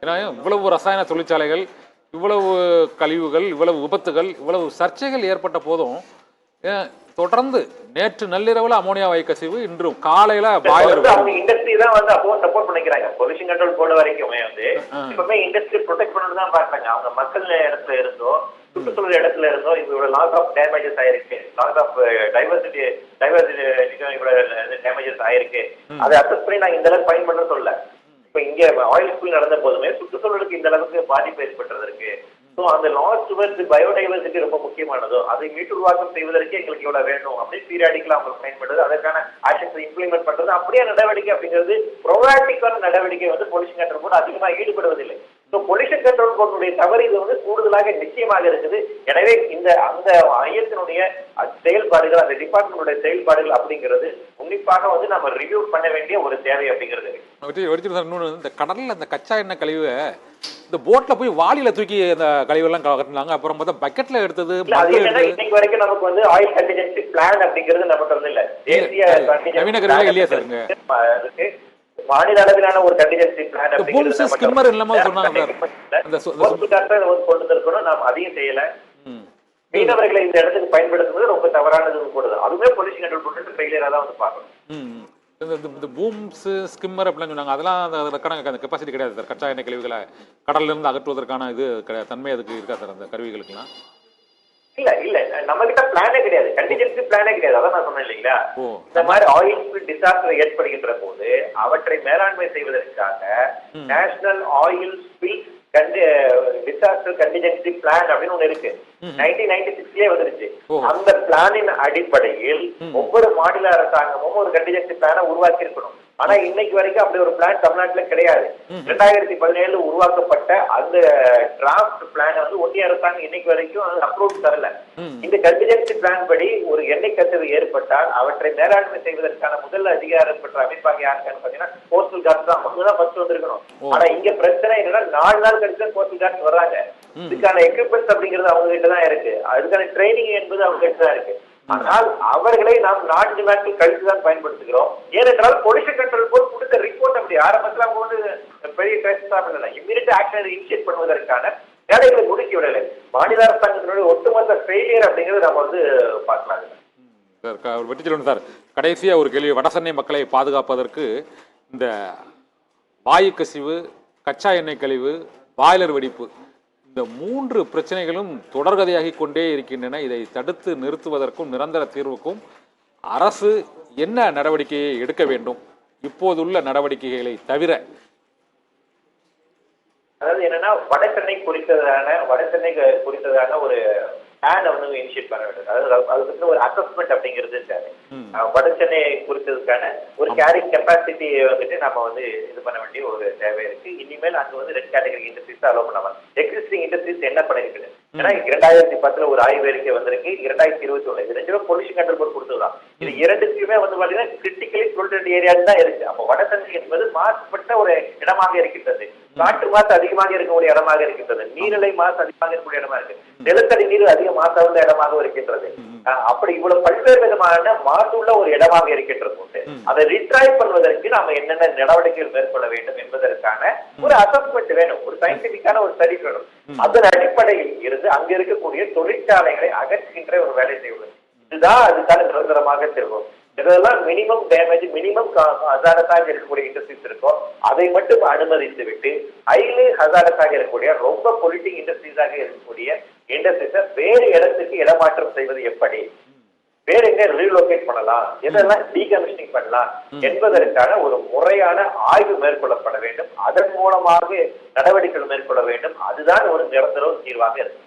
ஏன்னா இவ்வளவு ரசாயன தொழிற்சாலைகள், இவ்வளவு கழிவுகள், இவ்வளவு விபத்துகள், இவ்வளவு சர்ச்சைகள் ஏற்பட்ட போதும் தொடர்ந்து நேற்று நள்ளிரவுல அமோனியா வாயுக்கசிவு, இன்று காலையில பாய்லர் அவங்க இண்டஸ்ட்ரி தான் வந்து அப்போ சப்போர்ட் பண்ணிக்கிறாங்க. பொல்யூஷன் கண்ட்ரோல் போர்டு வரைக்குமே வந்து இப்பவுமே இண்டஸ்ட்ரி ப்ரொடெக்ட் பண்ணணும் தான் பார்த்தாங்க. அவங்க மக்கள் இடத்துல இருந்தோ சுற்றுச்சூழல் இடத்துல இருந்தோ இவங்களோட லாஸ் ஆஃப் டேமேஜஸ் ஆயிருக்கு, லாஸ் ஆஃப் டைவர்சிட்டி டேமேஜஸ் ஆயிருக்கு. அதை அசஸ் பண்ணி நாங்க இந்த அளவுக்கு பயன் பண்ண சொல்ல. இப்ப இங்க ஆயில் ஸ்பில் நடந்த போதுமே சுற்றுச்சூழலுக்கு இந்த அளவுக்கு பாதிப்பு ஏற்பட்டுறதுக்கு அந்த லாஸ் டுவர்ட்ஸ் பயோடைவர்சிட்டி ரொம்ப முக்கியமானதோ அதை மீட்டுருவாக்கம் செய்வதற்கு எங்களுக்கு இவ்வளவு வேணும் அப்படின்னு பீரியாடிக்கலா அவங்களுக்கு பயன்படுது. அதற்கான ஆக்ஷன்ஸ் இம்ப்ளிமெண்ட் பண்றது அப்படியே நடவடிக்கை அப்படிங்கிறது ப்ரோஆக்டிவான நடவடிக்கை வந்து பொல்யூஷன் கண்ட்ரோல் போர்டு அதிகமாக ஈடுபடுவதில்லை. பொல்யூஷன் கண்ட்ரோல் போர்டுடைய தவறு இது வந்து கூடுதலாக நிச்சயமாக இருக்குது. எனவே அந்த மையத்தினுடைய செயல்பாடுகள், அந்த டிபார்ட்மெண்டோட செயல்பாடுகள் அப்படிங்கிறது உன்னிப்பாக வந்து நம்ம ரிவ்யூ பண்ண வேண்டிய ஒரு தேவை அப்படிங்கிறது. இந்த கடல்ல அந்த கச்சா எண்ணெய் கழிவு இந்த போட்ல போய் வாளியில தூக்கி அந்த கழிவெல்லாம் கட்டினாங்க. அப்புறம் பார்த்தா பக்கெட்ல எடுத்தது. இன்னைக்கு வரைக்கும் நமக்கு வந்து ஆயில் கண்டிஜென்சி பிளான் அப்படிங்கிறது நமக்கு வந்து இல்ல. தேசிய நவீன கருவிகள் இல்லையா சாருங்க? மாநில அளவிலான ஒரு கண்டிஜென்சி பிளான் அப்படிங்கிறது ஸ்கிம்மர் இல்லாம சொன்னாங்க. கொண்டு இருக்கணும். நாம் அதையும் செய்யல. மீனவர்களை இந்த இடத்துக்கு பயன்படுத்துவது ரொம்ப தவறானது கூட. அதுவே பொல்யூஷன் கண்ட்ரோல் போர்டு ஃபெயிலியரா தான் வந்து பார்க்கணும். இந்த பூம்ஸ் ஸ்கிம்மர் அப்படிலாம் சொன்னாங்க. அதெல்லாம் அந்த கெப்பாசிட்டி கிடையாது சார். கச்சா எண்ணெய் கழிவுகளை கடல்ல இருந்து அகற்றுவதற்கான இது தன்மை அதுக்கு இருக்கா சார் அந்த கருவிகளுக்குலாம்? இல்ல நம்ம கிட்ட பிளானே கிடையாது, கண்டிஜென்சி பிளானே கிடையாது. அதான் நான் சொன்னேன் இல்லைங்களா, இந்த மாதிரி ஆயில் ஸ்பில் டிசாஸ்டர் ஏற்படுகின்ற போது அவற்றை மேலாண்மை செய்வதற்காக national oil spill disaster contingency plan அப்படின்னு ஒண்ணு இருக்கு. 1996 வந்துருச்சு. அந்த பிளானின் அடிப்படையில் ஒவ்வொரு மாநில அரசாங்கமும் ஒரு கண்டிஜென்சி பிளானை உருவாக்கி இருக்கணும். ஆனா இன்னைக்கு வரைக்கும் அப்படி ஒரு பிளான் தமிழ்நாட்டுல கிடையாது. 2017 உருவாக்கப்பட்ட அந்த டிராஃப்ட் பிளான் வந்து ஒன்றிய அரசாங்கம் இன்னைக்கு வரைக்கும் அப்ரூவ் தரல. இந்த கண்டிஜென்சி பிளான் படி ஒரு எண்ணெய் கசிவு ஏற்பட்டால் அவற்றை மேலாண்மை செய்வதற்கான முதல் அதிகாரம் பெற்ற அமைப்பாக யாருக்கான்னு பாத்தீங்கன்னா கோஸ்டல் கார்ட்ஸ் தான். அவங்க தான் ஃபர்ஸ்ட் வந்திருக்கணும். ஆனா இங்க பிரச்சனை என்னன்னா 4 நாள் கழிச்சு கோஸ்டல் கார்ட்ஸ் வர்றாங்க. இதுக்கான எக்யூப்மெண்ட்ஸ் அப்படிங்கிறது அவங்க கிட்ட தான் இருக்கு. அதுக்கான ட்ரைனிங் என்பது அவங்க கிட்ட தான் இருக்கு. ஆனால் அவர்களை நாம் 4 நாட்கள் கழித்துதான் பயன்படுத்துகிறோம். ஏனென்றால் பொல்யூஷன் கண்ட்ரோல் போர்டு கொடுத்த ரிப்போர்ட் அப்படி ஆரம்பத்தில் அவங்க வந்து பெரிய டெஸ்ட் பண்ணல. இம்மீடியட் ஆக்ஷன் இனிஷியேட் பண்ணுவதற்கான வேலைகளை முடுக்கி விடலை. மாநில அரசாங்கத்தினுடைய ஒட்டுமொத்த ஃபெயிலியர் அப்படிங்கிறது நம்ம வந்து பார்க்கலாம் சார். வெற்றி செல்வன் சார், கடைசியா ஒரு கேள்வி. வடசென்னை மக்களை பாதுகாப்பதற்கு இந்த வாயு கசிவு, கச்சா எண்ணெய் கழிவு, பாய்லர் வெடிப்பு, இந்த 3 பிரச்சனைகளும் தொடர்கதையாகி கொண்டே இருக்கின்றன. இதை தடுத்து நிறுத்துவதற்கும் நிரந்தர தீர்வுக்கும் அரசு என்ன நடவடிக்கையை எடுக்க வேண்டும்? இப்போதுள்ள நடவடிக்கைகளை தவிர அதாவது என்னன்னா வடசென்னை குறித்ததான ஒரு பிளான் வந்து இனிஷியேட் பண்ண வேண்டும். அதாவது அதுக்கு ஒரு அசஸ்மெண்ட் அப்படிங்கிறது தேவை. வடசென்னை குறித்ததுக்கான ஒரு கேரிங் கெப்பாசிட்டி வந்துட்டு நம்ம வந்து இது பண்ண வேண்டிய ஒரு தேவை இருக்கு. இனிமேல் அங்க வந்து 2 கேட்டகரி இண்டஸ்ட்ரீஸ் அலோவ் பண்ணலாம். எக்ஸிஸ்டிங் இண்டஸ்ட்ரீஸ் என்ன பண்ணிருக்குது? ஏன்னா 2010 ஒரு ஆய்வு அறிக்கை வந்திருக்கு. 2021 இது 2 பொல்யூஷன் கண்ட்ரோல் போர்டு கொடுத்ததுதான். இது 2த்துக்குமே வந்து பாத்தீங்கன்னா கிரிட்டிக்கலி பொல்யூட்டட் ஏரியாஸ் தான் இருக்கு. அப்ப வடசென்னை என்பது மாசுபட்ட ஒரு இடமாக இருக்கின்றது. காற்று மாசு அதிகமாக இருக்கக்கூடிய இடமாக இருக்கின்றது. நீர்நிலை மாசு அதிகமாக இருக்கக்கூடிய இடமா இருக்கு. நிலத்தடி நீர் அதிக மாசாவுள்ள இடமாக இருக்கின்றது. அப்படி இவ்வளவு பல்வேறு விதமான மாசுள்ள ஒரு இடமாக இருக்கின்றது. அதை ரீட்ராய் பண்ணுவதற்கு நாம என்னென்ன நடவடிக்கைகள் மேற்கொள்ள வேண்டும் என்பதற்கான ஒரு அசஸ்மெண்ட் வேணும். ஒரு சயின்டிபிக்கான ஒரு ஸ்டடி வேணும். அதன் அடிப்படையில் இருந்து அங்க இருக்கக்கூடிய தொழிற்சாலைகளை அகற்றுகின்ற ஒரு வேலை செய்வது. இதுதான் அதுக்கான நிரந்தரமாக திரும்பும். இதெல்லாம் மினிமம் டேமேஜ், மினிமம் ஹசாரஸாக இருக்கக்கூடிய இண்டஸ்ட்ரீஸ் இருக்கும். அதை மட்டும் அனுமதித்து விட்டு ஹைலி ஹசாரஸாக இருக்கக்கூடிய ரொம்ப பொலிட்டிக் இண்டஸ்ட்ரீஸாக இருக்கக்கூடிய இண்டஸ்ட்ரீஸை வேறு இடத்துக்கு இடமாற்றம் செய்வது எப்படி, வேற எங்க ரீலோகேட் பண்ணலாம், எதெல்லாம் டீகமிஷனிங் பண்ணலாம் என்பதற்கான ஒரு முறையான ஆய்வு மேற்கொள்ளப்பட வேண்டும். அதன் மூலமாக நடவடிக்கைகள் மேற்கொள்ள வேண்டும். அதுதான் ஒரு நிரந்தர தீர்வாக இருக்கும்.